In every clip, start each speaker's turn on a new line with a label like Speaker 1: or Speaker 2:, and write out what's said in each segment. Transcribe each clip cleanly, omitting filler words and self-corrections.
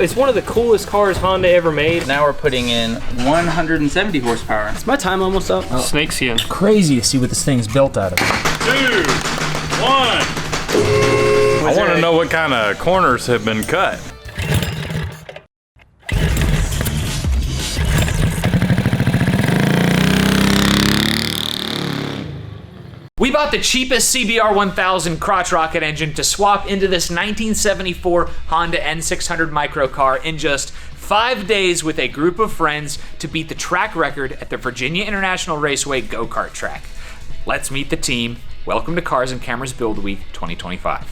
Speaker 1: It's one of the coolest cars Honda ever made.
Speaker 2: Now we're putting in 170 horsepower.
Speaker 1: Is my time almost up?
Speaker 3: Oh. Snakeskin.
Speaker 4: Crazy to see what this thing's built out of.
Speaker 5: 2, 1. I want to know what kind of corners have been cut.
Speaker 3: We bought the cheapest CBR1000 crotch rocket engine to swap into this 1974 Honda N600 microcar in just 5 days with a group of friends to beat the track record at the Virginia International Raceway go-kart track. Let's meet the team. Welcome to Cars and Cameras Build Week 2025.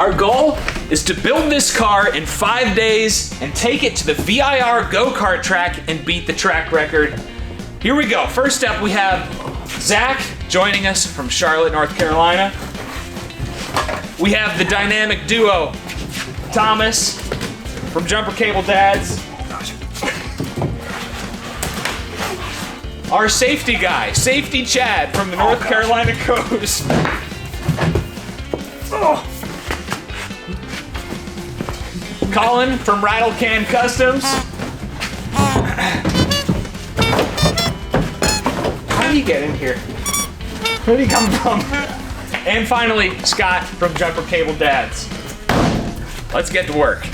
Speaker 3: Our goal is to build this car in 5 days and take it to the VIR go-kart track and beat the track record. Here we go. First up, we have Zach joining us from Charlotte, North Carolina. We have the dynamic duo, Thomas from Jumper Cable Dads. Our safety guy, Safety Chad from the North Carolina coast. Oh. Colin from Rattle Can Customs. How did he get in here? Where did he come from? And finally, Scott from Jumper Cable Dads. Let's get to work.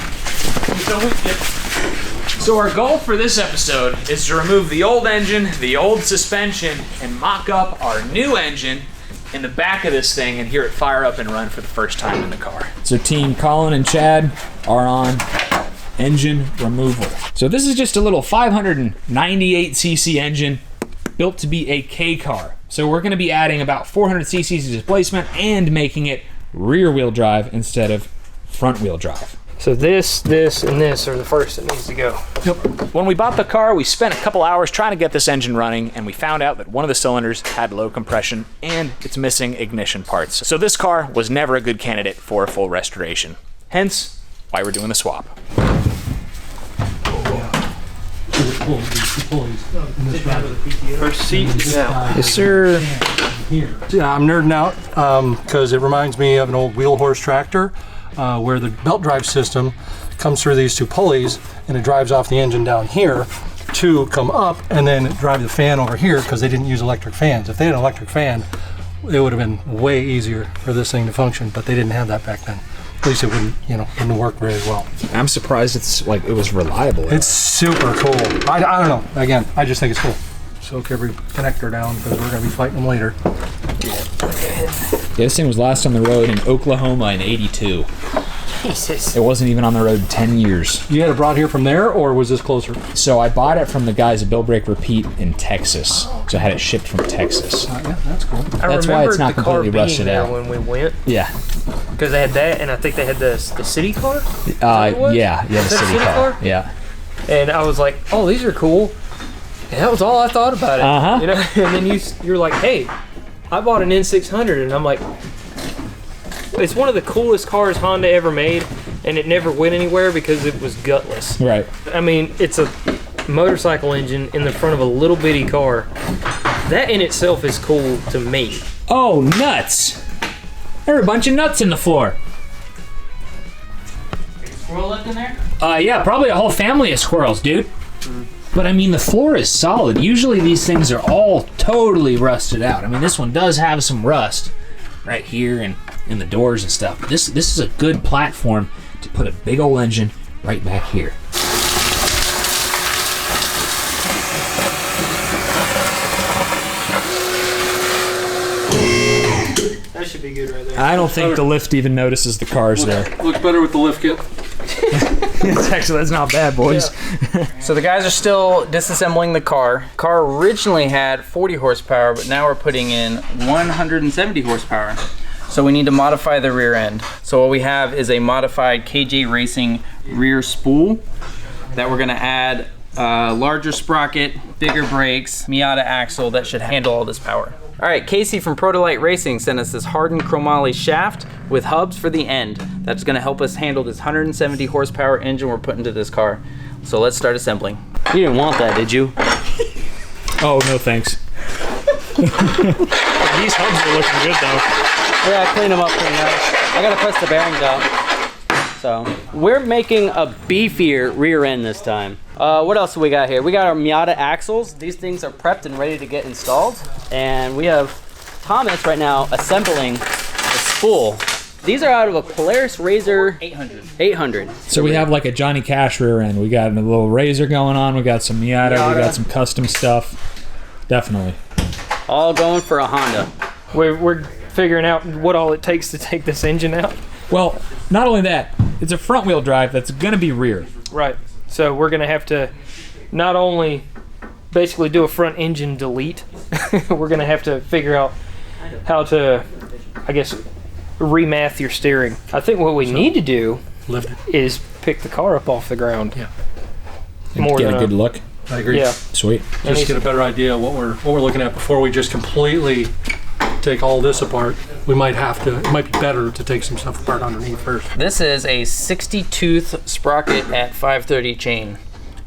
Speaker 3: So our goal for this episode is to remove the old engine, the old suspension, and mock up our new engine in the back of this thing and hear it fire up and run for the first time in the car.
Speaker 4: So team Colin and Chad are on engine removal. So this is just a little 598cc engine built to be a K car. So we're going to be adding about 400 cc's of displacement and making it rear wheel drive instead of front wheel drive.
Speaker 1: So this, and this are the first that needs to go.
Speaker 4: Yep.
Speaker 3: When we bought the car, we spent a couple hours trying to get this engine running, and we found out that one of the cylinders had low compression and it's missing ignition parts. So this car was never a good candidate for a full restoration. Hence, why we're doing the swap.
Speaker 1: First seat now. Yes, sir.
Speaker 6: Yeah, I'm nerding out because it reminds me of an old wheel horse tractor where the belt drive system comes through these two pulleys and it drives off the engine down here to come up and then drive the fan over here because they didn't use electric fans. If they had an electric fan, it would have been way easier for this thing to function, but they didn't have that back then. At least it wouldn't, wouldn't work very well.
Speaker 4: I'm surprised it was reliable.
Speaker 6: It's super cool. I don't know. Again, I just think it's cool. Soak every connector down because we're going to be fighting them later.
Speaker 4: Yeah, this thing was last on the road in Oklahoma in '82.
Speaker 1: Jesus.
Speaker 4: It wasn't even on the road 10 years.
Speaker 6: You had it brought here from there, or was this closer?
Speaker 4: So I bought it from the guys at Build Break Repeat in Texas. So I had it shipped from Texas.
Speaker 6: Yeah, that's cool.
Speaker 4: That's why it's not completely rusted out.
Speaker 1: When we went,
Speaker 4: Yeah.
Speaker 1: because they had that, and I think they had the city car.
Speaker 4: Yeah, the city car. Yeah.
Speaker 1: And I was like, oh, these are cool. And that was all I thought about it. And then you're like, hey, I bought an N600, and I'm like, it's one of the coolest cars Honda ever made, and it never went anywhere because it was gutless.
Speaker 4: Right.
Speaker 1: I mean, it's a motorcycle engine in the front of a little bitty car. That in itself is cool to me.
Speaker 4: Oh, nuts! There are a bunch of nuts in the floor.
Speaker 2: Squirrel left in there?
Speaker 4: Yeah, probably a whole family of squirrels, dude. But I mean, the floor is solid. Usually these things are all totally rusted out. I mean, this one does have some rust right here and in the doors and stuff. But this is a good platform to put a big old engine right back here.
Speaker 1: That should be good right there.
Speaker 4: I don't think the lift even notices the cars there.
Speaker 6: Looks better with the lift kit.
Speaker 4: That's not bad, boys.
Speaker 2: Yeah. So the guys are still disassembling the car. Car originally had 40 horsepower, but now we're putting in 170 horsepower. So we need to modify the rear end. So what we have is a modified KJ Racing rear spool that we're gonna add a larger sprocket, bigger brakes, Miata axle that should handle all this power. All right, Casey from Protolite Racing sent us this hardened chromoly shaft with hubs for the end. That's gonna help us handle this 170 horsepower engine we're putting into this car. So let's start assembling.
Speaker 1: You didn't want that, did you?
Speaker 4: Oh, no thanks.
Speaker 1: These hubs are looking good though.
Speaker 7: Yeah, I cleaned them up pretty nice. I gotta press the bearings out. So we're making a beefier rear end this time. What else do we got here? We got our Miata axles. These things are prepped and ready to get installed. And we have Thomas right now assembling the spool. These are out of a Polaris Razor 800.
Speaker 4: So we have like a Johnny Cash rear end. We got a little Razor going on. We got some Miata. We got some custom stuff. Definitely.
Speaker 7: All going for a Honda.
Speaker 1: We're figuring out what all it takes to take this engine out.
Speaker 4: Well, not only that, it's a front wheel drive that's going to be rear.
Speaker 1: Right. So we're going to have to not only basically do a front engine delete, we're going to have to figure out how to, I guess, remath your steering. I think what we need to do is pick the car up off the ground.
Speaker 6: Yeah.
Speaker 4: And get a good look.
Speaker 6: I agree.
Speaker 1: Yeah.
Speaker 4: Sweet.
Speaker 6: Just get a better idea of what we're looking at before we just completely take all this apart. We might have to, it might be better to take some stuff apart underneath first.
Speaker 2: This is a 60-tooth sprocket at 530 chain,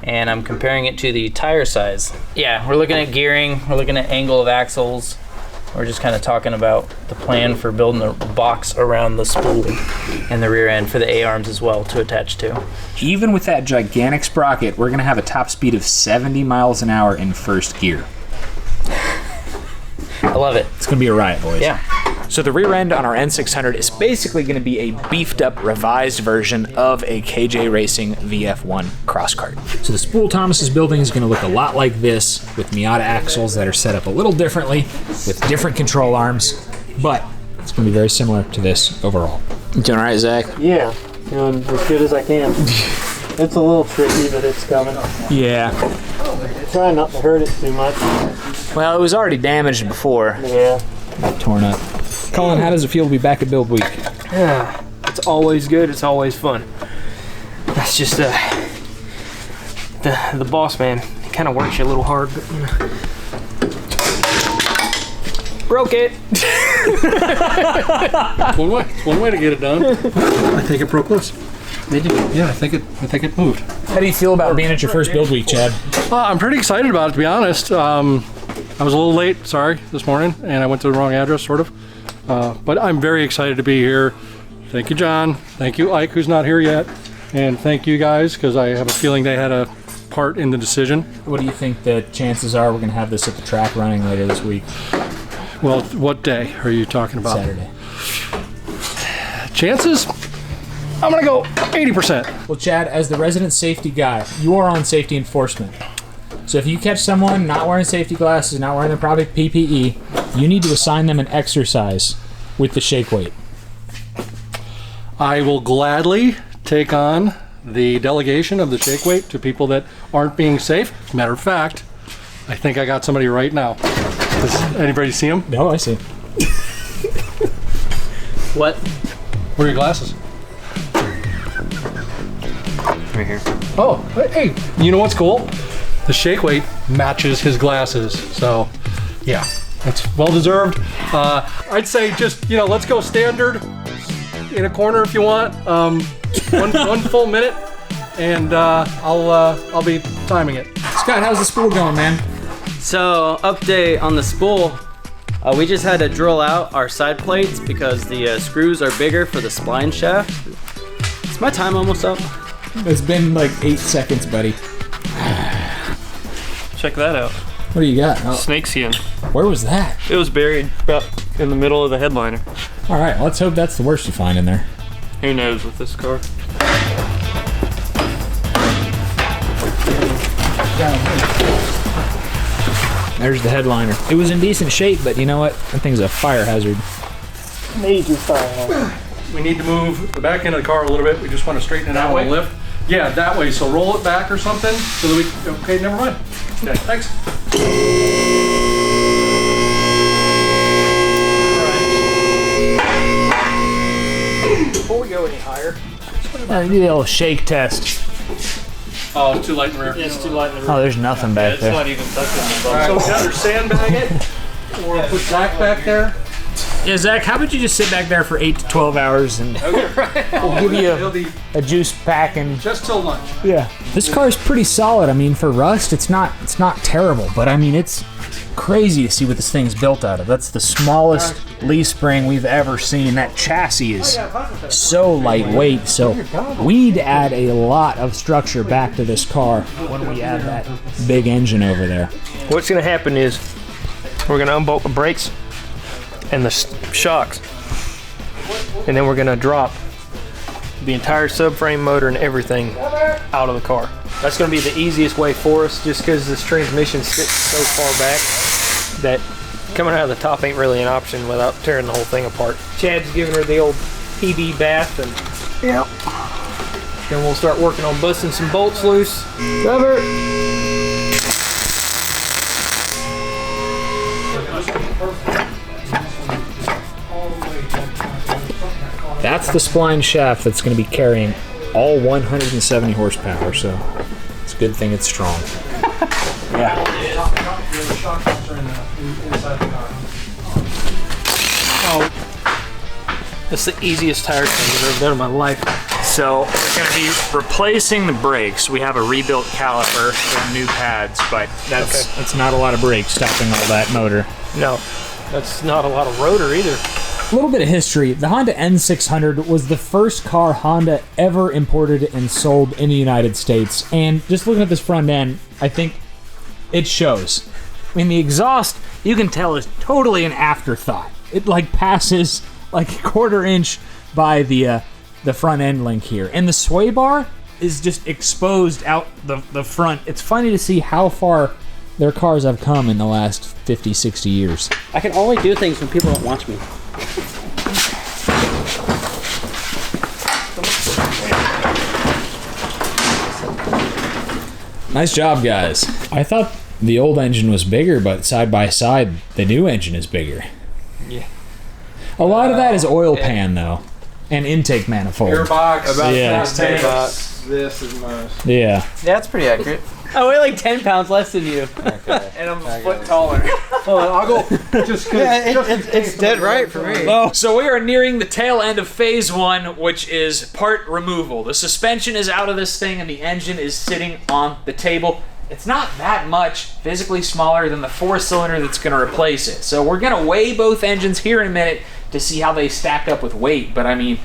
Speaker 2: and I'm comparing it to the tire size. Yeah, we're looking at gearing, we're looking at angle of axles. We're just kind of talking about the plan for building the box around the spool and the rear end for the A-arms as well to attach to.
Speaker 4: Even with that gigantic sprocket, we're going to have a top speed of 70 miles an hour in first gear.
Speaker 2: I love it.
Speaker 4: It's going to be a riot, boys.
Speaker 2: Yeah.
Speaker 4: So the rear end on our N600 is basically going to be a beefed up, revised version of a KJ Racing VF1 cross kart. So the spool Thomas is building is going to look a lot like this, with Miata axles that are set up a little differently, with different control arms, but it's going to be very similar to this overall. You doing all right, Zach?
Speaker 8: Yeah, doing as good as I can. It's a little tricky, but it's coming.
Speaker 4: Yeah.
Speaker 8: Try not to hurt it too much.
Speaker 4: Well, it was already damaged before.
Speaker 8: Yeah.
Speaker 4: Torn up. Colin, how does it feel to be back at Build Week?
Speaker 1: Yeah, it's always good. It's always fun. That's just the boss man. He kind of works you a little hard, but you know. Broke it.
Speaker 6: one way to get it done. I think it broke loose. Did you? Yeah, I think it moved.
Speaker 4: How do you feel about being at your first Build Week, Chad?
Speaker 6: I'm pretty excited about it, to be honest. I was a little late, sorry, this morning, and I went to the wrong address, sort of. But I'm very excited to be here. Thank you, John. Thank you, Ike, who's not here yet. And thank you guys, because I have a feeling they had a part in the decision.
Speaker 4: What do you think the chances are we're going to have this at the track running later this week?
Speaker 6: Well, what day are you talking about?
Speaker 4: Saturday.
Speaker 6: Chances? I'm going to go 80%.
Speaker 4: Well, Chad, as the resident safety guy, you are on safety enforcement. So if you catch someone not wearing safety glasses, not wearing the proper PPE, you need to assign them an exercise with the shake weight.
Speaker 6: I will gladly take on the delegation of the shake weight to people that aren't being safe. As a matter of fact, I think I got somebody right now. Does anybody see him?
Speaker 4: No, I see.
Speaker 7: What?
Speaker 6: Where are your glasses?
Speaker 7: Right here.
Speaker 6: Oh, hey, you know what's cool? The shake weight matches his glasses, so yeah, that's well deserved. I'd say just, you know, let's go standard in a corner if you want. One full minute, and I'll be timing it.
Speaker 4: Scott, how's the spool going, man?
Speaker 7: So, update on the spool. We just had to drill out our side plates because the screws are bigger for the spline shaft. Is my time almost up?
Speaker 4: It's been like 8 seconds, buddy.
Speaker 8: Check that out.
Speaker 4: What do you got? Oh,
Speaker 8: Snakeskin.
Speaker 4: where was that?
Speaker 8: It was buried about in the middle of the headliner.
Speaker 4: All right, let's hope that's the worst you find in there.
Speaker 8: Who knows with this car?
Speaker 4: There's the headliner. It was in decent shape, but you know what? That thing's a fire hazard.
Speaker 8: Major fire.
Speaker 6: We need to move the back end of the car a little bit. We just want to straighten it out on the lift. Yeah, that way. So roll it back or something so that we. Okay, never mind. Okay, thanks.
Speaker 1: Before we go any higher,
Speaker 4: Do the little shake test.
Speaker 6: Oh, it's too light in the rear.
Speaker 8: It's too light in the rear.
Speaker 4: Oh, there's nothing back
Speaker 8: It's
Speaker 4: there.
Speaker 8: not even touching the
Speaker 6: All right,
Speaker 8: bump.
Speaker 6: so we got our sandbag it. Or put Zach back there.
Speaker 4: Yeah, Zach, how about you just sit back there for 8 to 12 hours and we'll give you a juice pack and
Speaker 6: Just till lunch.
Speaker 4: yeah. This car is pretty solid. I mean, for rust, it's not terrible, but I mean, it's crazy to see what this thing's built out of. That's the smallest leaf spring we've ever seen. That chassis is so lightweight, so we need to add a lot of structure back to this car when we add that big engine over there.
Speaker 1: What's gonna happen is we're gonna unbolt the brakes and the shocks, and then we're gonna drop the entire subframe motor and everything out of the car. That's gonna be the easiest way for us, just because this transmission sits so far back that coming out of the top ain't really an option without tearing the whole thing apart. Chad's giving her the old PB bath, and
Speaker 6: Yep.
Speaker 1: then we'll start working on busting some bolts loose. Rubber.
Speaker 4: That's the spline shaft that's going to be carrying all 170 horsepower, so it's a good thing it's strong.
Speaker 1: That's the easiest tire change I've ever done in my life.
Speaker 4: So we're going to be replacing the brakes. We have a rebuilt caliper and new pads, but that's not a lot of brakes stopping all that motor.
Speaker 1: No, that's not a lot of rotor either.
Speaker 4: A little bit of history. The Honda N600 was the first car Honda ever imported and sold in the United States. And just looking at this front end, I think it shows. I mean, the exhaust, you can tell, is totally an afterthought. It like passes like a quarter inch by the front end link here. And the sway bar is just exposed out the front. It's funny to see how far their cars have come in the last 50, 60 years.
Speaker 7: I can only do things when people don't watch me.
Speaker 4: Nice job, guys. I thought the old engine was bigger, but side by side, the new engine is bigger.
Speaker 1: Yeah.
Speaker 4: A lot of that is oil pan, though, and intake manifold.
Speaker 6: Gearbox.
Speaker 4: Yeah.
Speaker 6: This is most.
Speaker 4: Yeah.
Speaker 2: Yeah, that's pretty accurate.
Speaker 7: I weigh like 10 pounds less than you.
Speaker 2: And I'm a foot taller.
Speaker 6: Hold on, I'll go. Just
Speaker 2: It's dead right for me.
Speaker 3: So we are nearing the tail end of phase 1, which is part removal. The suspension is out of this thing and the engine is sitting on the table. It's not that much physically smaller than the 4-cylinder that's going to replace it. So we're going to weigh both engines here in a minute to see how they stack up with weight. But I mean,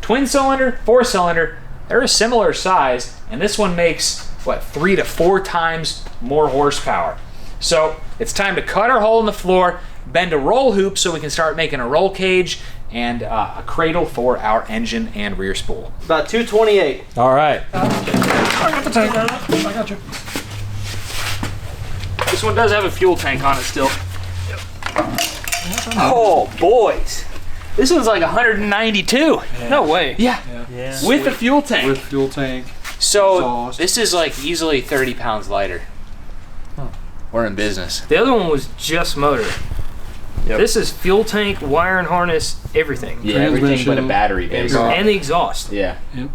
Speaker 3: twin cylinder, 4-cylinder, they're a similar size, and this one makes, what, 3 to 4 times more horsepower. So it's time to cut our hole in the floor, bend a roll hoop so we can start making a roll cage and a cradle for our engine and rear spool.
Speaker 7: About 228.
Speaker 4: All right.
Speaker 6: I got the tank. I got you.
Speaker 3: This one does have a fuel tank on it still.
Speaker 1: Oh, boys.
Speaker 3: This one's like 192.
Speaker 6: Yeah.
Speaker 1: No way.
Speaker 3: Yeah. With the fuel tank.
Speaker 6: With fuel tank.
Speaker 3: So
Speaker 6: exhaust.
Speaker 3: this is like easily 30 pounds lighter. We're in business.
Speaker 1: The other one was just motor.
Speaker 3: Yep.
Speaker 1: This is fuel tank, wire and harness, everything.
Speaker 3: Yeah, everything but a battery, basically.
Speaker 1: And the exhaust.
Speaker 3: Yeah.
Speaker 6: Yep.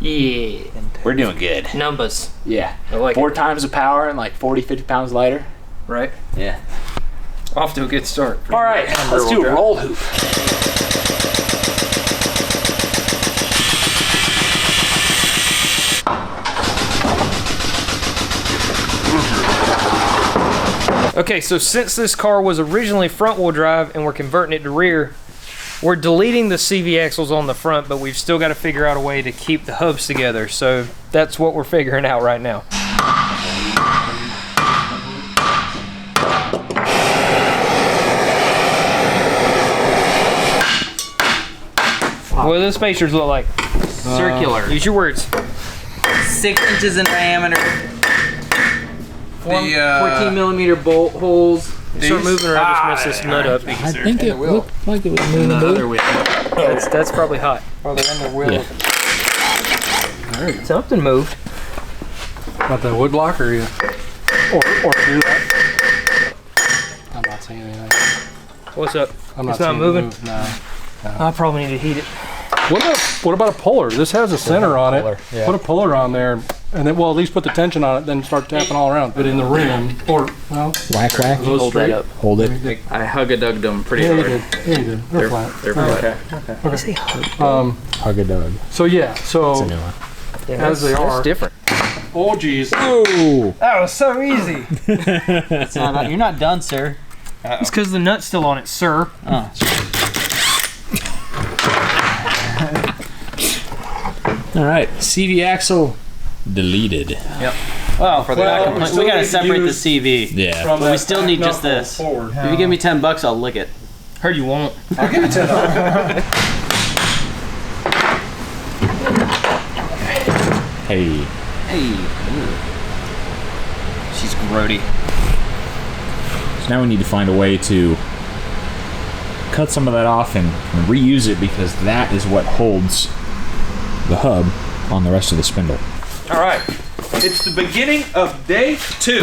Speaker 1: Yeah.
Speaker 3: We're doing good.
Speaker 1: Numbers.
Speaker 3: Yeah.
Speaker 1: I like
Speaker 3: 4
Speaker 1: it.
Speaker 3: times the power and like 40, 50 pounds lighter.
Speaker 1: Right?
Speaker 3: Yeah.
Speaker 1: Off to a good start.
Speaker 3: All right, let's do a roll hoop.
Speaker 1: Okay, so since this car was originally front-wheel drive and we're converting it to rear, we're deleting the CV axles on the front, but we've still got to figure out a way to keep the hubs together. So that's what we're figuring out right now. What do the spacers look like?
Speaker 2: Circular.
Speaker 1: Use your words.
Speaker 2: 6 inches in diameter.
Speaker 7: 14 millimeter bolt holes.
Speaker 1: Start moving around, just mess this nut up.
Speaker 4: I think it looked like it was moving.
Speaker 3: Other wheel.
Speaker 1: That's probably hot.
Speaker 2: Oh, they're in the wheel.
Speaker 4: Yeah.
Speaker 1: Something moved.
Speaker 6: Not that wood block or you? Or do that. I'm not saying anything.
Speaker 1: What's up?
Speaker 6: I'm not
Speaker 1: It's not
Speaker 6: saying
Speaker 1: moving?
Speaker 6: move, no.
Speaker 1: I probably need to heat it.
Speaker 6: What about a puller? This has a center on it.
Speaker 4: puller, yeah.
Speaker 6: Put a puller on there. And then, well, at least put the tension on it, then start tapping all around. But in the rim, or, well,
Speaker 4: Whack, whack.
Speaker 7: Hold that up.
Speaker 4: Hold it.
Speaker 2: I hug-a-dugged them pretty
Speaker 6: yeah, you
Speaker 2: hard.
Speaker 6: did. Yeah, you did. They're flat.
Speaker 2: They're flat.
Speaker 6: Okay.
Speaker 4: Hug a dog.
Speaker 6: So yeah, so
Speaker 4: That's a new one.
Speaker 6: as they are.
Speaker 2: different.
Speaker 6: Oh, geez.
Speaker 4: Oh!
Speaker 1: That was so easy.
Speaker 7: It's not, you're not done, sir.
Speaker 1: It's because the nut's still on it, sir.
Speaker 7: Oh.
Speaker 4: All right, CV axle deleted.
Speaker 2: Yep.
Speaker 7: Well, we gotta separate the
Speaker 6: use
Speaker 7: CV.
Speaker 4: Yeah.
Speaker 6: From
Speaker 7: But we
Speaker 6: that
Speaker 7: still
Speaker 6: back
Speaker 7: need just
Speaker 6: knuckle
Speaker 7: this.
Speaker 6: Forward.
Speaker 7: If you give me $10, I'll lick it.
Speaker 1: Heard you won't.
Speaker 6: I'll give it $10.
Speaker 4: Hey.
Speaker 7: Hey. She's grody.
Speaker 4: So now we need to find a way to cut some of that off and reuse it, because that is what holds the hub on the rest of the spindle.
Speaker 3: All right, it's the beginning of day 2,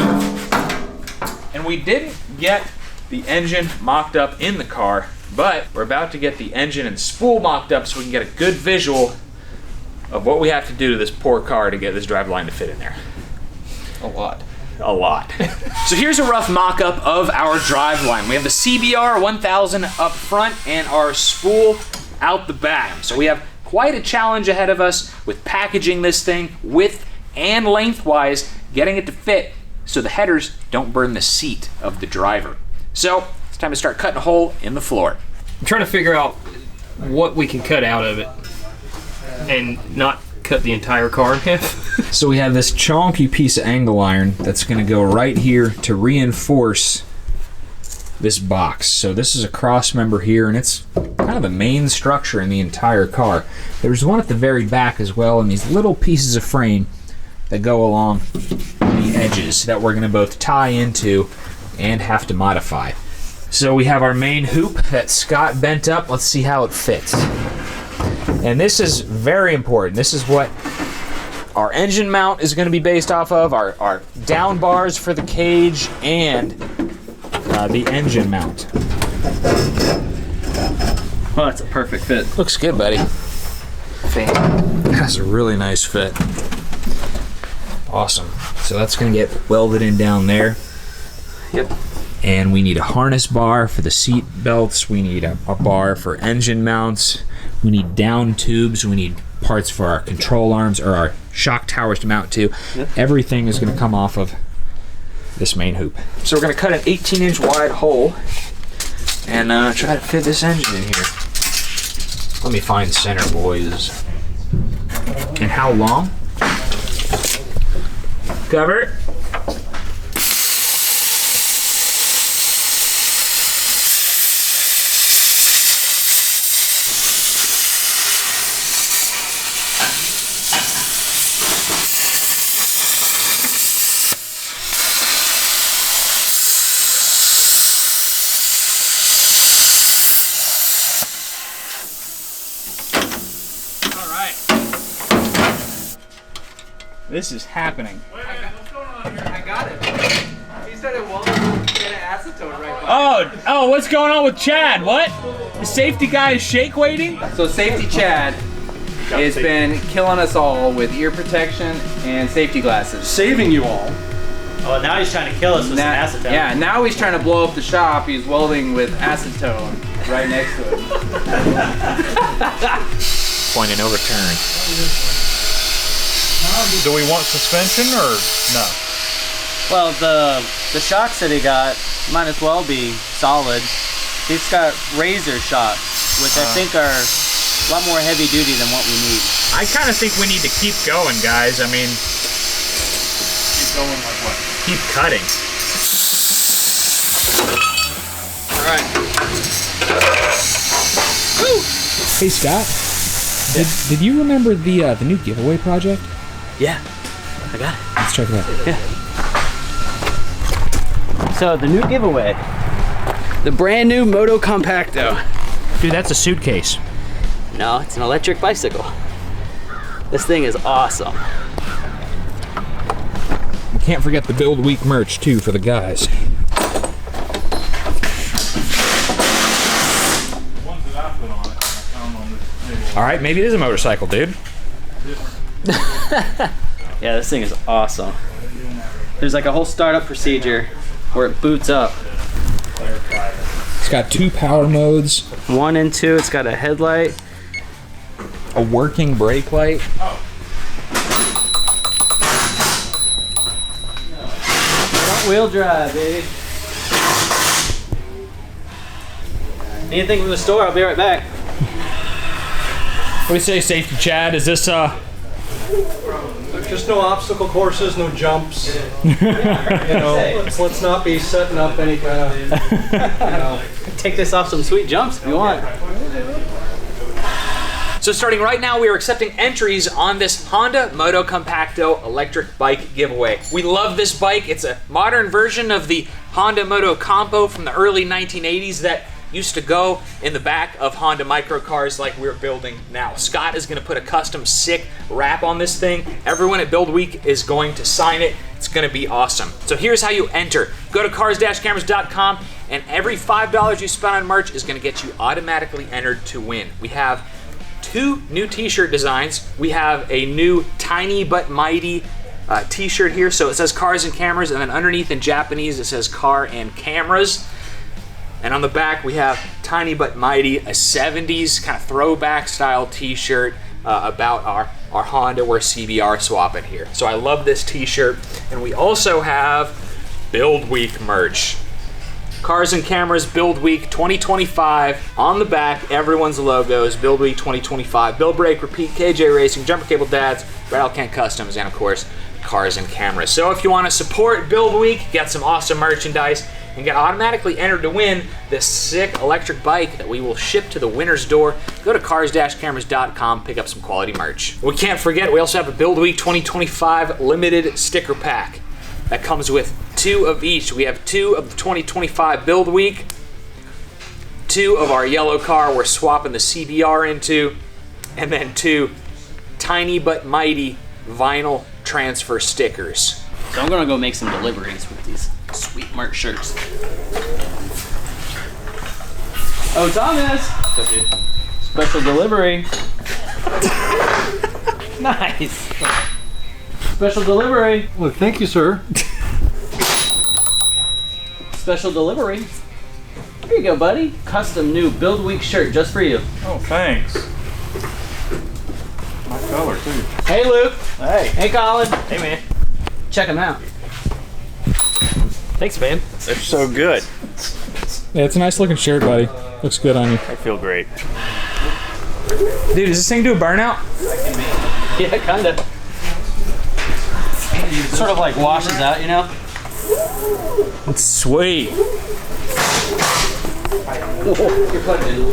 Speaker 3: and we didn't get the engine mocked up in the car, but we're about to get the engine and spool mocked up so we can get a good visual of what we have to do to this poor car to get this driveline to fit in there.
Speaker 2: A lot.
Speaker 3: A lot. So here's a rough mock-up of our driveline. We have the CBR1000 up front and our spool out the back. So we have quite a challenge ahead of us with packaging this thing width and lengthwise, getting it to fit so the headers don't burn the seat of the driver. So it's time to start cutting a hole in the floor.
Speaker 1: I'm trying to figure out what we can cut out of it and not cut the entire car in half.
Speaker 4: So we have this chonky piece of angle iron that's going to go right here to reinforce this box. So this is a cross member here, and it's kind of the main structure in the entire car. There's one at the very back as well, and these little pieces of frame that go along the edges that we're going to both tie into and have to modify. So we have our main hoop that Scott bent up. Let's see how it fits. And this is very important. This is what our engine mount is going to be based off of, our down bars for the cage, and the engine mount.
Speaker 7: Well, that's a perfect fit.
Speaker 4: Looks good, buddy. That's a really nice fit. Awesome. So that's going to get welded in down there.
Speaker 7: Yep.
Speaker 4: And we need a harness bar for the seat belts. We need a bar for engine mounts. We need down tubes. We need parts for our control arms or our shock towers to mount to.
Speaker 7: Yep.
Speaker 4: Everything is going to come off of this main hoop.
Speaker 3: So we're going to cut an 18-inch wide hole and try to fit this engine in here.
Speaker 4: Let me find center, boys. And how long?
Speaker 3: Cover it.
Speaker 4: This is happening.
Speaker 2: What's going on here? I got it. He started welding and acetone right by.
Speaker 3: Oh, what's going on with Chad? What? The safety guy is shake weighting?
Speaker 2: So Safety Chad has been killing us all with ear protection and safety glasses.
Speaker 6: Saving you all.
Speaker 7: Oh, now he's trying to kill us with
Speaker 2: Now,
Speaker 7: some acetone.
Speaker 2: yeah, now he's trying to blow up the shop. He's welding with acetone right next to him.
Speaker 4: Point and overturn.
Speaker 5: Do we want suspension or no?
Speaker 7: Well, the shocks that he got might as well be solid. He's got razor shocks, which I think are a lot more heavy duty than what we need.
Speaker 4: I kind of think we need to keep going, guys. I mean,
Speaker 5: Keep going like what?
Speaker 4: keep cutting. Hey Scott, did you remember the new giveaway project?
Speaker 7: Yeah, I got it.
Speaker 4: Let's check it out.
Speaker 7: So the new giveaway, the brand new Moto Compacto.
Speaker 4: Dude, that's a suitcase.
Speaker 7: No, it's an electric bicycle. This thing is awesome.
Speaker 4: We can't forget the Build Week merch too for the guys.
Speaker 5: The ones that I put on it, I found on the table.
Speaker 4: All right, maybe it is a motorcycle, dude.
Speaker 7: Yeah, this thing is awesome. There's like a whole startup procedure where it boots up.
Speaker 4: It's got 2 power modes.
Speaker 7: 1 and 2, it's got a headlight.
Speaker 4: A working brake light.
Speaker 7: Front wheel drive, baby. Anything from the store, I'll be right back.
Speaker 4: What do you say, Safety Chad? Is this
Speaker 6: Just no obstacle courses, no jumps. You know, let's not be setting up any kind of, you know.
Speaker 7: Take this off some sweet jumps if you want.
Speaker 3: So starting right now, we are accepting entries on this Honda Moto Compacto electric bike giveaway. We love this bike. It's a modern version of the Honda Moto Compo from the early 1980s that used to go in the back of Honda microcars like we're building now. Scott is gonna put a custom sick wrap on this thing. Everyone at Build Week is going to sign it. It's gonna be awesome. So here's how you enter. Go to CarsandCameras.com, and every $5 you spend on merch is gonna get you automatically entered to win. We have 2 new t-shirt designs. We have a new tiny but mighty t-shirt here. So it says Cars and Cameras, and then underneath in Japanese it says Car and Cameras. And on the back we have tiny but mighty, a 70s kind of throwback style t-shirt about our Honda. We're CBR swapping here. So I love this t-shirt. And we also have Build Week merch. Cars and Cameras Build Week 2025. On the back, everyone's logos. Build Week 2025. Build Break, Repeat, KJ Racing, Jumper Cable Dads, Rattle Can Customs, and of course, Cars and Cameras. So if you want to support Build Week, get some awesome merchandise, and get automatically entered to win this sick electric bike that we will ship to the winner's door, go to Cars-Cameras.com, pick up some quality merch. We can't forget, we also have a Build Week 2025 limited sticker pack that comes with 2 of each. We have 2 of the 2025 Build Week, 2 of our yellow car we're swapping the CBR into, and then 2 tiny but mighty vinyl transfer stickers.
Speaker 7: So I'm gonna go make some deliveries with these sweet merch shirts. Oh, Thomas! Special delivery. Nice. Special delivery.
Speaker 6: Well, thank you, sir.
Speaker 7: Special delivery. Here you go, buddy. Custom new Build Week shirt just for you.
Speaker 5: Oh, thanks. My color, too.
Speaker 7: Hey, Luke.
Speaker 1: Hey.
Speaker 7: Hey, Colin.
Speaker 1: Hey, man.
Speaker 7: Check them out.
Speaker 1: Thanks, man.
Speaker 9: They're so good.
Speaker 4: Yeah, it's a nice looking shirt, buddy. Looks good on you.
Speaker 9: I feel great.
Speaker 4: Dude, does this thing do a burnout?
Speaker 7: Yeah, kinda. Sort of like washes out, you know?
Speaker 9: It's sweet.
Speaker 7: You're plugged in.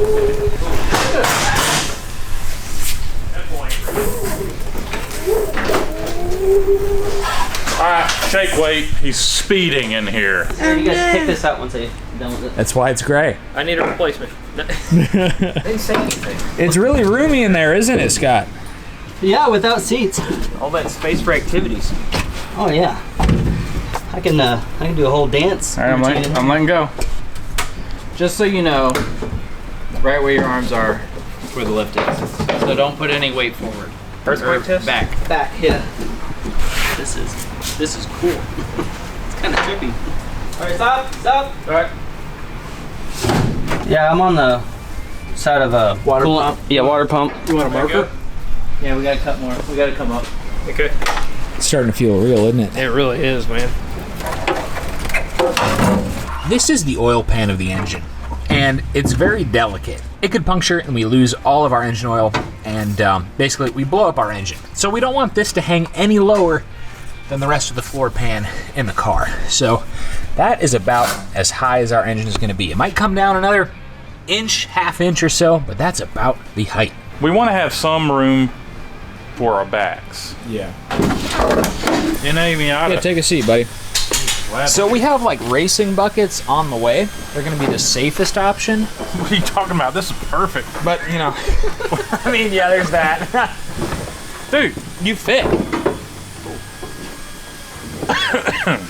Speaker 5: Shake weight. He's speeding in here.
Speaker 7: You guys pick this out once I'm done with it.
Speaker 4: That's why it's gray.
Speaker 1: I need a replacement. Didn't say anything.
Speaker 4: It's really roomy in there, isn't it, Scott?
Speaker 7: Yeah, without seats.
Speaker 1: All that space for activities.
Speaker 7: Oh yeah. I can do a whole dance.
Speaker 2: All right,
Speaker 7: routine.
Speaker 2: I'm letting go. Just so you know, right where your arms are is where the lift is. So don't put any weight forward.
Speaker 1: Earthquake test?
Speaker 2: Back.
Speaker 7: Back, yeah. This is cool. It's kind of trippy. All right, stop.
Speaker 1: All right.
Speaker 7: Yeah, I'm on the side of a
Speaker 1: Water
Speaker 7: coolant.
Speaker 1: pump?
Speaker 7: Yeah, water pump.
Speaker 1: You want a marker?
Speaker 7: Yeah, we gotta cut more. We gotta come up.
Speaker 1: Okay.
Speaker 4: It's starting to feel real, isn't it?
Speaker 1: It really is, man.
Speaker 10: This is the oil pan of the engine, and it's very delicate. It could puncture and we lose all of our engine oil, and basically we blow up our engine. So we don't want this to hang any lower than the rest of the floor pan in the car. So that is about as high as our engine is going to be. It might come down another inch, half inch or so, but that's about the height.
Speaker 5: We want to have some room for our backs.
Speaker 4: Yeah.
Speaker 5: You know, you ought
Speaker 4: Yeah,
Speaker 5: to.
Speaker 4: take a seat, buddy.
Speaker 10: So we have like racing buckets on the way. They're going to be the safest option.
Speaker 5: What are you talking about? This is perfect.
Speaker 10: But, you know, I mean, yeah, there's that.
Speaker 5: Dude,
Speaker 10: You fit.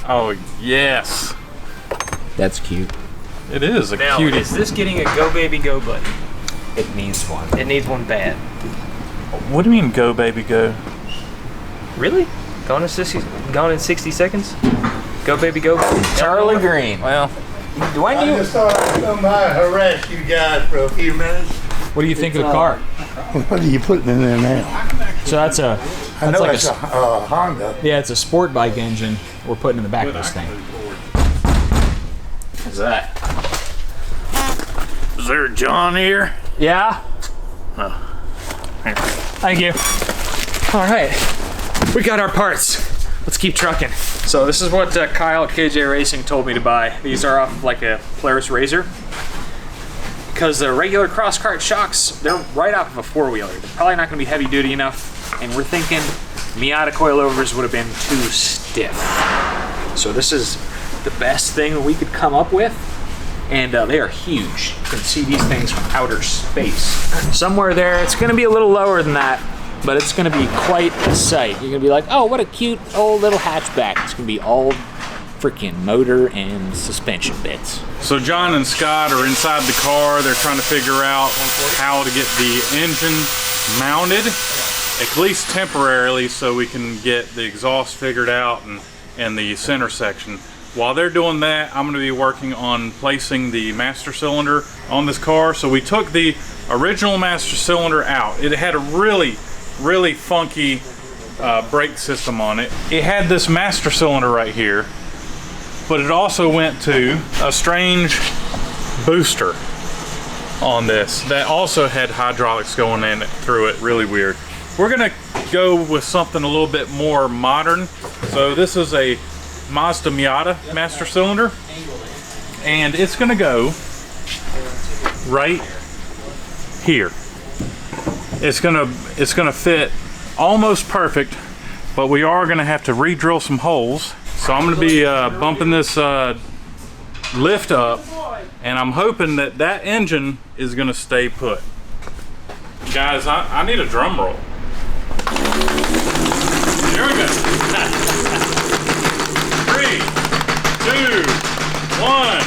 Speaker 5: oh, yes.
Speaker 10: That's cute.
Speaker 5: It is a
Speaker 1: Now,
Speaker 5: cutie.
Speaker 1: is this getting a go baby go button?
Speaker 10: It needs one.
Speaker 1: It needs one bad.
Speaker 5: What do you mean, go, baby, go?
Speaker 1: Really? Gone in 60 seconds? Go, baby, go.
Speaker 2: Charlie Green.
Speaker 1: Well, when
Speaker 11: I just thought I'd come by and harass you guys for a few minutes.
Speaker 4: What do you think of the car?
Speaker 11: What are you putting in there now?
Speaker 4: So that's a.
Speaker 11: I know
Speaker 4: like
Speaker 11: it's a Honda.
Speaker 4: Yeah, it's a sport bike engine we're putting in the back of this thing.
Speaker 9: What's that? Is there a John here?
Speaker 4: Yeah.
Speaker 9: Oh. Here.
Speaker 4: Thank you.
Speaker 1: all right. We got our parts. Let's keep trucking.
Speaker 4: So this is what Kyle at KJ Racing told me to buy. These are off like a Polaris Razor. Because the regular cross cart shocks, they're right off of a four-wheeler. They're probably not going to be heavy duty enough, and we're thinking Miata coilovers would have been too stiff. So this is the best thing we could come up with, and they are huge. You can see these things from outer space. Somewhere there, it's going to be a little lower than that, but it's going to be quite a sight. You're going to be like, oh, what a cute old little hatchback. It's going to be all freaking motor and suspension bits.
Speaker 5: So John and Scott are inside the car. They're trying to figure out how to get the engine mounted, at least temporarily, so we can get the exhaust figured out and the center section. While they're doing that, I'm going to be working on placing the master cylinder on this car. So we took the original master cylinder out. It had a really funky brake system on it. It had this master cylinder right here, but it also went to a strange booster on this that also had hydraulics going in through it. Really weird. We're gonna go with something a little bit more modern. So this is a Mazda Miata master cylinder, and it's gonna go right here. It's gonna fit almost perfect, but we are gonna have to re-drill some holes. So I'm gonna be bumping this lift up, and I'm hoping that that engine is gonna stay put. Guys, I need a drum roll. Here we go. 3, 2, 1.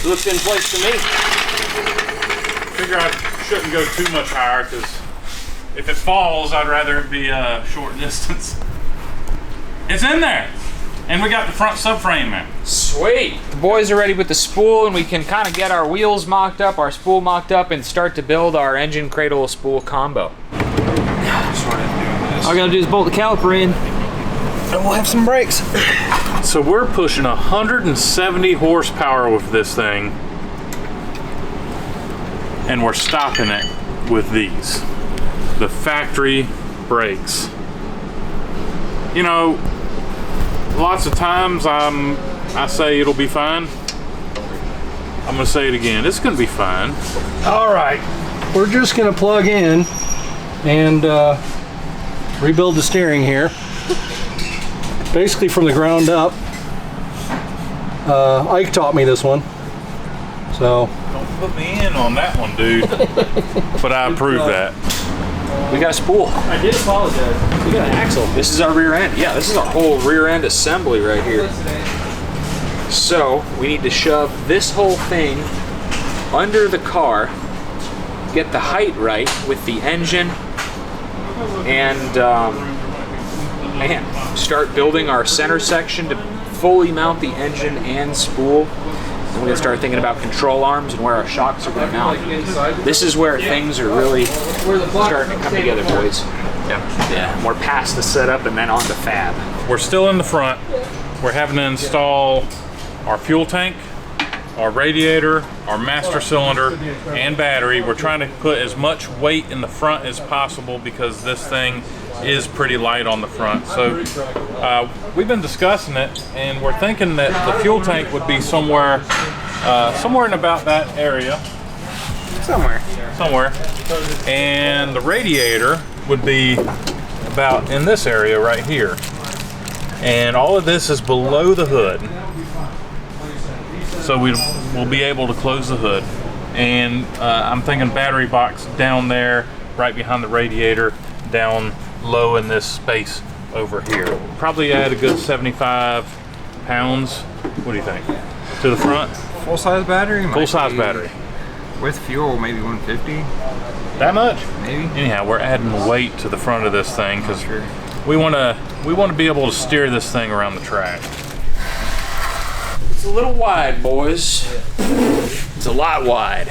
Speaker 1: Looks in place to me.
Speaker 5: Figure I shouldn't go too much higher, because if it falls, I'd rather it be a short distance. It's in there, and we got the front subframe there.
Speaker 4: Sweet. The boys are ready with the spool, and we can kind of get our wheels mocked up, our spool mocked up, and start to build our engine cradle spool combo.
Speaker 1: All I gotta do is bolt the caliper in, and we'll have some brakes.
Speaker 5: So we're pushing 170 horsepower with this thing, and we're stopping it with these, the factory brakes. You know, lots of times I say it'll be fine. I'm gonna say it again, it's gonna be fine.
Speaker 6: All right, we're just gonna plug in and rebuild the steering here. Basically from the ground up. Ike taught me this one. So.
Speaker 5: Don't put me in on that one, dude. But I approve that.
Speaker 4: We got a spool.
Speaker 1: I did apologize.
Speaker 4: We got an axle. This is our rear end. Yeah, this is our whole rear end assembly right here. So we need to shove this whole thing under the car, get the height right with the engine, and start building our center section to fully mount the engine and spool. And we're gonna start thinking about control arms and where our shocks are gonna mount. This is where things are really starting to come together, boys. Yeah, we're past the setup and then on to fab.
Speaker 5: We're still in the front. We're having to install our fuel tank, our radiator, our master cylinder, and battery. We're trying to put as much weight in the front as possible because this thing is pretty light on the front. So we've been discussing it, and we're thinking that the fuel tank would be somewhere in about that area. Somewhere. And the radiator would be about in this area right here. And all of this is below the hood. So we'll be able to close the hood. And I'm thinking battery box down there, right behind the radiator, down low in this space over here. Probably add a good 75 pounds. What do you think? To the front?
Speaker 2: Full size battery?
Speaker 5: Full size battery.
Speaker 2: With fuel, maybe 150.
Speaker 5: That much?
Speaker 2: Maybe.
Speaker 5: Anyhow, we're adding weight to the front of this thing because we want to be able to steer this thing around the track.
Speaker 4: It's a little wide, boys. It's a lot wide.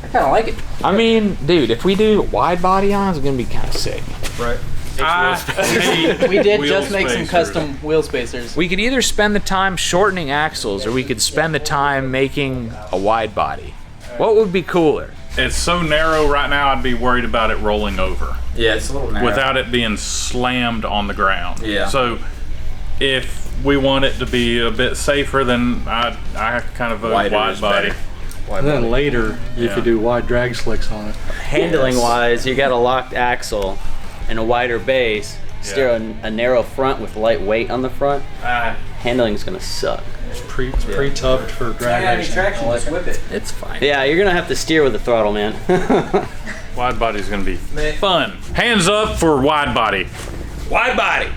Speaker 2: I kind of like it.
Speaker 4: I mean, dude, if we do wide body on, it's gonna be kind of sick.
Speaker 2: Right. We did just make some custom wheel spacers.
Speaker 4: We could either spend the time shortening axles, or we could spend the time making a wide body. What would be cooler?
Speaker 5: It's so narrow right now, I'd be worried about it rolling over.
Speaker 2: Yeah, it's a little narrow.
Speaker 5: Without it being slammed on the ground.
Speaker 2: Yeah.
Speaker 5: So if we want it to be a bit safer, then I kind of vote wide body.
Speaker 6: And then later, if you do wide drag slicks on it.
Speaker 7: Handling wise, you got a locked axle and a wider base. Steer a narrow front with light weight on the front. Handling is gonna suck.
Speaker 6: It's pre-tubbed for drag racing.
Speaker 2: Traction, let's whip it.
Speaker 4: It's fine.
Speaker 7: Yeah, you're gonna have to steer with the throttle, man.
Speaker 5: Wide body's gonna be fun. Hands up for wide body.
Speaker 4: Wide body.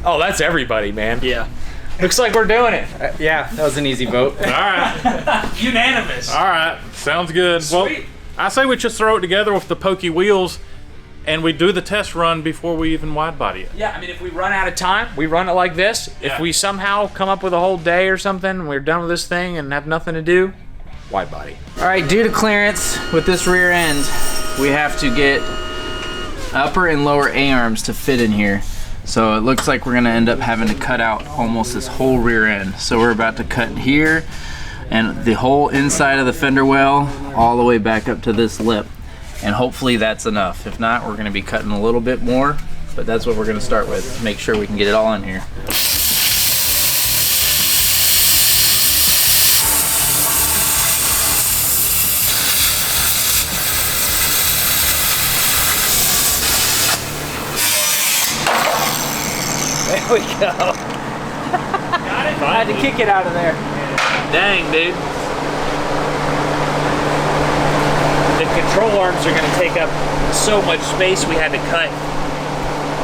Speaker 4: Oh, that's everybody, man.
Speaker 7: Yeah.
Speaker 4: Looks like we're doing it.
Speaker 2: Yeah, that was an easy vote.
Speaker 5: All right.
Speaker 4: Unanimous.
Speaker 5: All right. Sounds good. Well, I say we just throw it together with the pokey wheels, and we do the test run before we even wide body it.
Speaker 4: Yeah, I mean, if we run out of time, we run it like this.
Speaker 5: Yeah.
Speaker 4: If we somehow come up with a whole day or something, and we're done with this thing and have nothing to do, wide body.
Speaker 2: All right, due to clearance with this rear end, we have to get upper and lower A-arms to fit in here. So it looks like we're gonna end up having to cut out almost this whole rear end. So we're about to cut here and the whole inside of the fender well all the way back up to this lip. And hopefully that's enough. If not, we're gonna be cutting a little bit more, but that's what we're gonna start with. Make sure we can get it all in here.
Speaker 7: There we go. Got it? I had to kick it out of there.
Speaker 4: Dang, dude. The control arms are going to take up so much space, we had to cut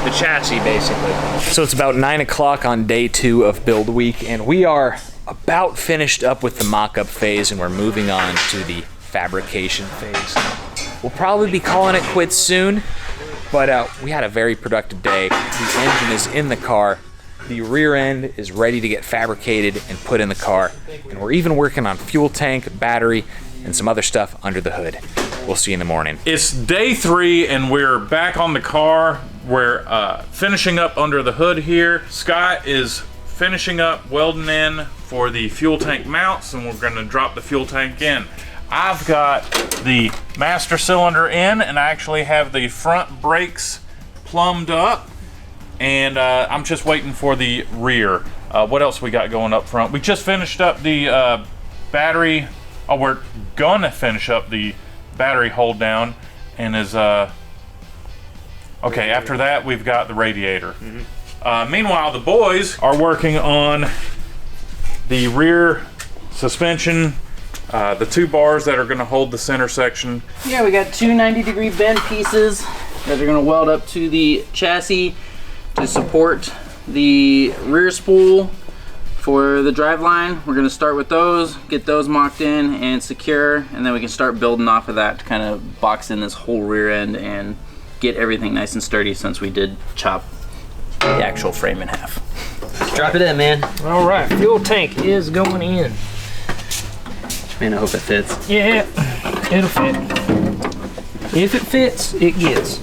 Speaker 4: the chassis, basically. So it's about 9 o'clock on day 2 of build week, and we are about finished up with the mock-up phase, and we're moving on to the fabrication phase. We'll probably be calling it quits soon, but we had a very productive day. The engine is in the car. The rear end is ready to get fabricated and put in the car. And we're even working on fuel tank, battery, and some other stuff under the hood. We'll see you in the morning.
Speaker 5: It's day 3 and we're back on the car. We're finishing up under the hood here. Scott is finishing up welding in for the fuel tank mounts, and we're gonna drop the fuel tank in. I've got the master cylinder in, and I actually have the front brakes plumbed up, and I'm just waiting for the rear. What else we got going up front? We just finished up the battery. Oh, we're gonna finish up the battery hold down, and is okay. After that, we've got the radiator. Meanwhile, the boys are working on the rear suspension. The 2 bars that are going to hold the center section.
Speaker 2: Yeah, we got 2 90-degree bend pieces that are going to weld up to the chassis to support the rear spool for the driveline. We're going to start with those, get those mocked in and secure, and then we can start building off of that to kind of box in this whole rear end and get everything nice and sturdy, since we did chop the actual frame in half.
Speaker 7: Drop it in, man.
Speaker 1: All right, fuel tank is going in.
Speaker 7: Man, I hope it fits.
Speaker 1: Yeah, it'll fit. If it fits, it gets.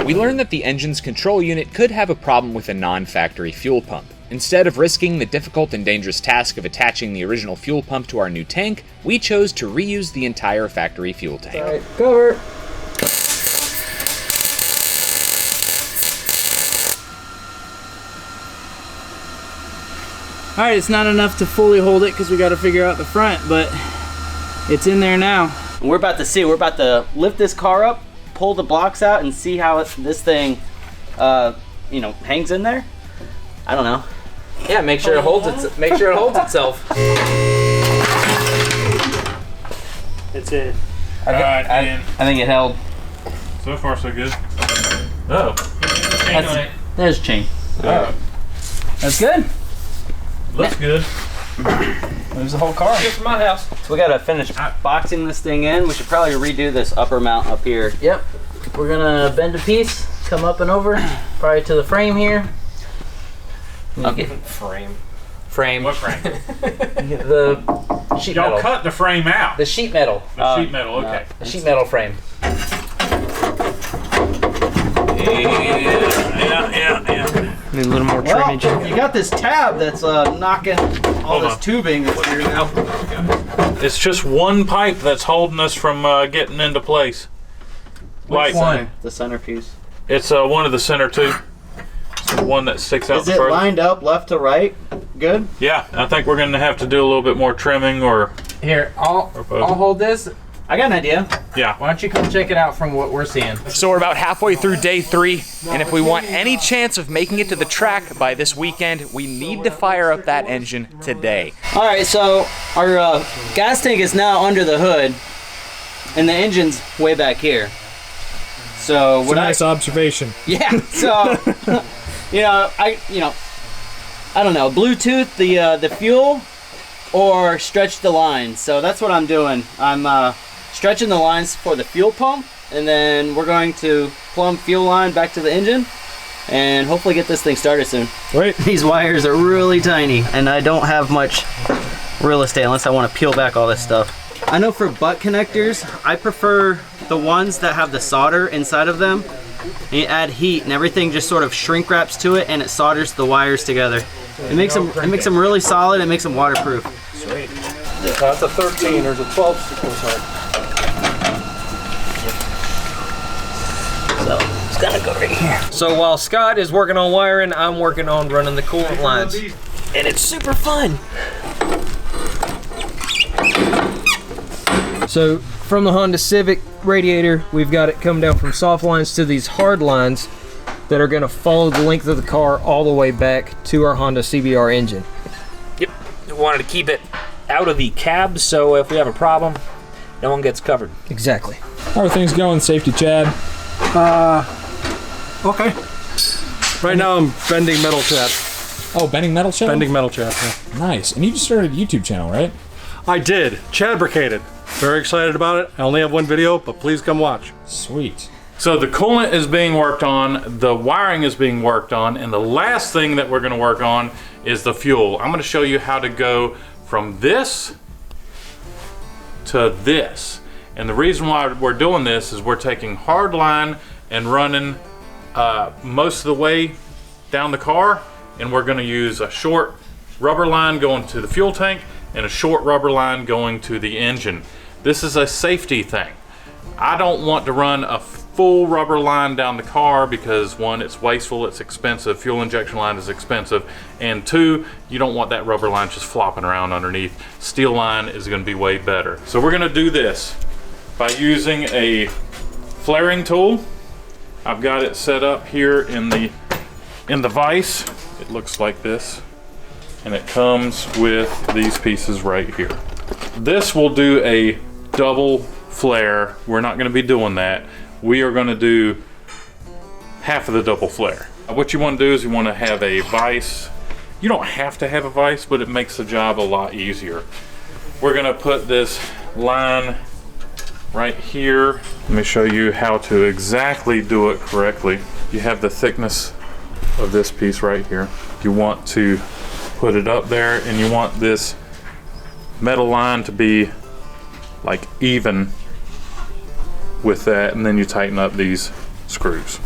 Speaker 4: We learned that the engine's control unit could have a problem with a non-factory fuel pump. Instead of risking the difficult and dangerous task of attaching the original fuel pump to our new tank, we chose to reuse the entire factory fuel tank.
Speaker 1: All right, cover.
Speaker 2: All right, it's not enough to fully hold it because we got to figure out the front, but it's in there now.
Speaker 7: We're about to see. We're about to lift this car up, pull the blocks out, and see how this thing, you know, hangs in there. I don't know.
Speaker 2: Yeah, make sure it holds it. Make sure it holds itself.
Speaker 8: It's in.
Speaker 2: I think it held.
Speaker 5: So far, so good. Oh.
Speaker 2: There's chain.
Speaker 5: Oh.
Speaker 2: That's good.
Speaker 5: Looks good.
Speaker 2: Moves the whole car.
Speaker 1: Here from my house.
Speaker 7: So we gotta finish boxing this thing in. We should probably redo this upper mount up here. Yep. We're gonna bend a piece, come up and over, probably to the frame here.
Speaker 1: Okay. Frame.
Speaker 3: What frame?
Speaker 7: The sheet metal.
Speaker 3: Y'all cut the frame out.
Speaker 7: The sheet metal.
Speaker 3: The sheet metal, okay.
Speaker 7: The sheet metal frame.
Speaker 3: Yeah.
Speaker 1: Need a little more trimmage.
Speaker 2: Well, you got this tab that's knocking all this tubing that's here now.
Speaker 5: It's just one pipe that's holding us from getting into place.
Speaker 2: Which one? The centerpiece.
Speaker 5: It's one of the center two. It's the one that sticks out
Speaker 2: Is it
Speaker 5: further.
Speaker 2: lined up left to right? Good?
Speaker 5: Yeah, I think we're going to have to do a little bit more trimming or...
Speaker 2: Here, I'll hold this. I got an idea.
Speaker 5: Yeah.
Speaker 2: Why don't you come check it out from what we're seeing?
Speaker 3: So we're about halfway through day 3, and if we want any chance of making it to the track by this weekend, we need to fire up that engine today.
Speaker 7: All right, so our gas tank is now under the hood, and the engine's way back here. So
Speaker 4: It's a nice observation.
Speaker 7: Yeah. So I don't know, Bluetooth the fuel or stretch the lines. So that's what I'm doing. I'm stretching the lines for the fuel pump, and then we're going to plumb fuel line back to the engine and hopefully get this thing started soon.
Speaker 4: Wait.
Speaker 7: These wires are really tiny, and I don't have much real estate unless I want to peel back all this stuff. I know for butt connectors, I prefer the ones that have the solder inside of them. And you add heat and everything just sort of shrink wraps to it, and it solders the wires together. It makes them really solid. It makes them waterproof.
Speaker 1: Sweet.
Speaker 6: That's a 13. There's a 12.
Speaker 7: So it's gonna go right here.
Speaker 1: So while Scott is working on wiring, I'm working on running the coolant lines. And it's super fun. So from the Honda Civic radiator, we've got it come down from soft lines to these hard lines that are gonna follow the length of the car all the way back to our Honda CBR engine.
Speaker 10: Yep, we wanted to keep it out of the cab, so if we have a problem, no one gets covered.
Speaker 1: Exactly.
Speaker 4: How are things going, Safety Chad?
Speaker 6: Okay. Right now I'm bending metal chat.
Speaker 4: Oh, bending metal Chad?
Speaker 6: Bending metal chat, yeah.
Speaker 4: Nice. And you just started a YouTube channel, right?
Speaker 6: I did. Fabricating. Very excited about it. I only have one video, but please come watch.
Speaker 4: Sweet.
Speaker 5: So the coolant is being worked on, the wiring is being worked on, and the last thing that we're going to work on is the fuel. I'm going to show you how to go from this to this. And the reason why we're doing this is we're taking hard line and running most of the way down the car, and we're going to use a short rubber line going to the fuel tank and a short rubber line going to the engine. This is a safety thing. I don't want to run a full rubber line down the car because 1, it's wasteful, it's expensive, fuel injection line is expensive, and 2, you don't want that rubber line just flopping around underneath. Steel line is going to be way better. So we're going to do this by using a flaring tool. I've got it set up here in the vise. It looks like this, and it comes with these pieces right here. This will do a double flare. We're not going to be doing that. We are going to do half of the double flare. What you want to do is you want to have a vise. You don't have to have a vise, but it makes the job a lot easier. We're going to put this line right here. Let me show you how to exactly do it correctly. You have the thickness of this piece right here. You want to put it up there, and you want this metal line to be like even with that, and then you tighten up these screws.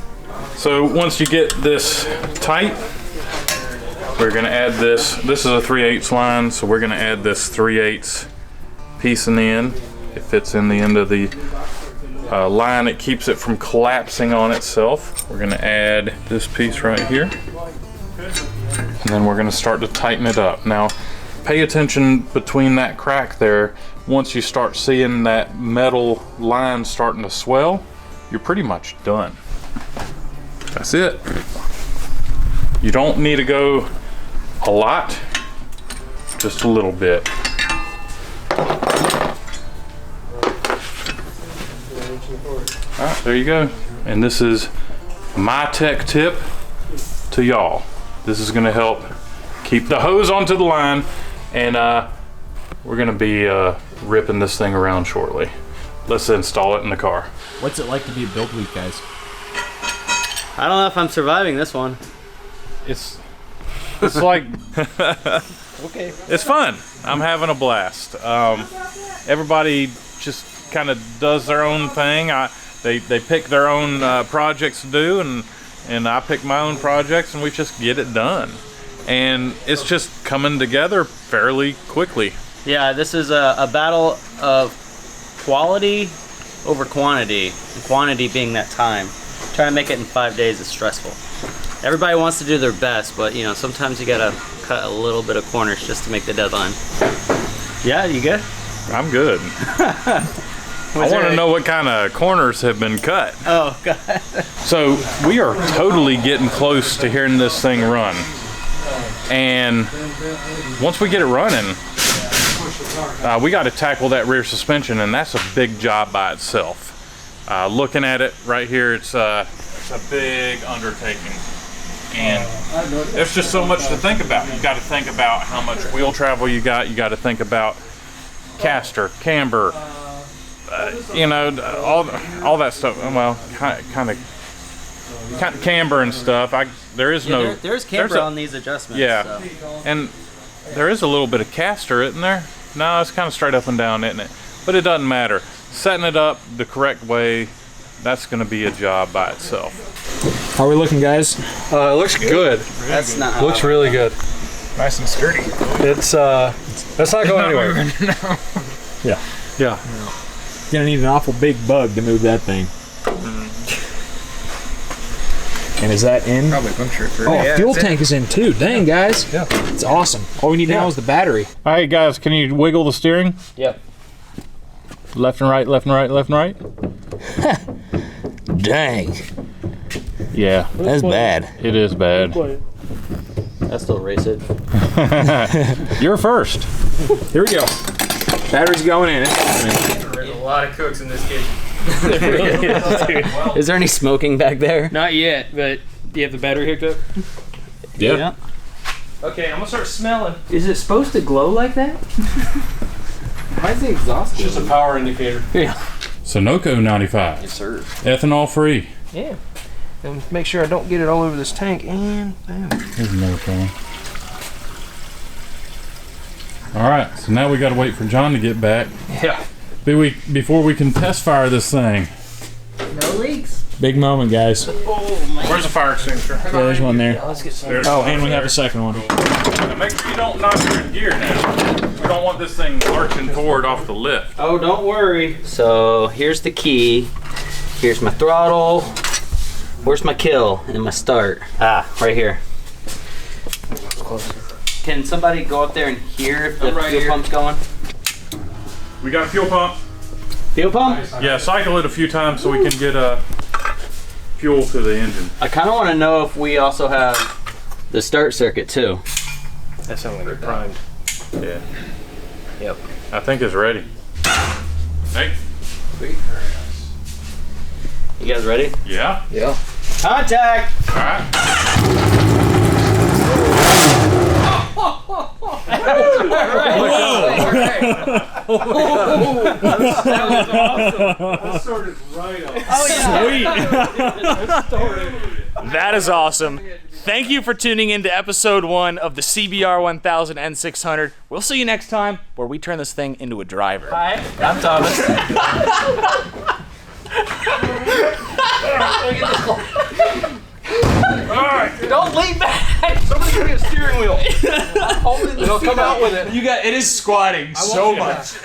Speaker 5: So once you get this tight, we're going to add this. This is a 3/8 line, so we're going to add this 3/8 piece in the end. It fits in the end of the line. It keeps it from collapsing on itself. We're going to add this piece right here, and then we're going to start to tighten it up. Now pay attention between that crack there. Once you start seeing that metal line starting to swell, you're pretty much done. That's it. You don't need to go a lot, just a little bit. All right, there you go. And this is my tech tip to y'all. This is gonna help keep the hose onto the line and we're gonna be ripping this thing around shortly. Let's install it in the car.
Speaker 10: What's it like to be a build week, guys?
Speaker 7: I don't know if I'm surviving this one.
Speaker 5: It's like okay. It's fun. I'm having a blast. Everybody just kind of does their own thing. They pick their own projects to do, and I pick my own projects, and we just get it done. And it's just coming together fairly quickly.
Speaker 7: Yeah, this is a battle of quality over quantity. And quantity being that time. Trying to make it in 5 days is stressful. Everybody wants to do their best, but you know, sometimes you gotta cut a little bit of corners just to make the deadline. Yeah, you good?
Speaker 5: I'm good. I want to know what kind of corners have been cut.
Speaker 7: Oh, God.
Speaker 5: So we are totally getting close to hearing this thing run. And once we get it running, we got to tackle that rear suspension, and that's a big job by itself. Looking at it right here, it's a big undertaking. And there's just so much to think about. You got to think about how much wheel travel you got. You got to think about caster, camber, you know, all that stuff. Well, kind of camber and stuff. There's
Speaker 7: camber on these adjustments.
Speaker 5: Yeah,
Speaker 7: so.
Speaker 5: And there is a little bit of caster, isn't there? No, it's kind of straight up and down, isn't it? But it doesn't matter. Setting it up the correct way, that's going to be a job by itself.
Speaker 4: How are we looking, guys?
Speaker 6: It looks good.
Speaker 7: That's not.
Speaker 6: Looks really good.
Speaker 10: Nice and sturdy.
Speaker 6: It's that's not going anywhere.
Speaker 4: Yeah.
Speaker 6: Yeah.
Speaker 4: You're gonna need an awful big bug to move that thing. And is that in?
Speaker 10: Probably puncture for
Speaker 4: fuel tank is in too. Dang, guys.
Speaker 6: Yeah.
Speaker 4: It's awesome. All we need now is the battery.
Speaker 5: All right, guys, can you wiggle the steering?
Speaker 7: Yep.
Speaker 5: Left and right, left and right, left and right.
Speaker 12: Dang,
Speaker 5: Yeah,
Speaker 12: that's bad.
Speaker 5: it is bad.
Speaker 7: I still race it.
Speaker 5: You're first.
Speaker 4: Here we go. Battery's going in.
Speaker 1: There's a lot of cooks in this kitchen.
Speaker 7: Is there any smoking back there?
Speaker 1: Not yet, but do you have the battery hooked up?
Speaker 7: Yeah.
Speaker 1: Okay, I'm gonna start smelling. Is it supposed to glow like that? Why is the exhaust?
Speaker 6: It's just a power indicator.
Speaker 7: Yeah.
Speaker 5: Sunoco 95.
Speaker 7: Yes, sir.
Speaker 5: Ethanol free.
Speaker 1: Yeah. And make sure I don't get it all over this tank. And boom.
Speaker 5: Here's another can. All right, so now we got to wait for John to get back.
Speaker 1: Yeah.
Speaker 5: Before we can test fire this thing.
Speaker 7: No leaks.
Speaker 4: Big moment, guys.
Speaker 5: Where's the fire extinguisher?
Speaker 4: Yeah, there's one there.
Speaker 1: Let's get some.
Speaker 4: Oh, and we have a second one.
Speaker 5: Now make sure you don't knock your gear now. We don't want this thing arching forward off the lift.
Speaker 7: Oh, don't worry. So here's the key. Here's my throttle. Where's my kill and my start? Ah, right here. Can somebody go up there and hear if the fuel pump's going?
Speaker 5: We got a fuel pump.
Speaker 7: Fuel pump?
Speaker 5: Yeah, cycle it a few times so we can get fuel to the engine.
Speaker 7: I kind of want to know if we also have the start circuit too.
Speaker 1: That sounds like it's primed.
Speaker 5: Yeah.
Speaker 1: Yep.
Speaker 5: I think it's ready. Hey.
Speaker 1: Sweet.
Speaker 7: You guys ready?
Speaker 5: Yeah.
Speaker 1: Yeah.
Speaker 7: Contact!
Speaker 5: All right.
Speaker 1: That was awesome. That started right off.
Speaker 7: Oh yeah.
Speaker 1: Sweet.
Speaker 3: That is awesome. Thank you for tuning in to episode 1 of the CBR1000 N600. We'll see you next time where we turn this thing into a driver.
Speaker 7: Hi, I'm Thomas.
Speaker 5: Alright.
Speaker 7: Don't lean back!
Speaker 1: Somebody give me a steering wheel.
Speaker 7: Hold it.
Speaker 1: It'll come out with it.
Speaker 3: It is squatting so much.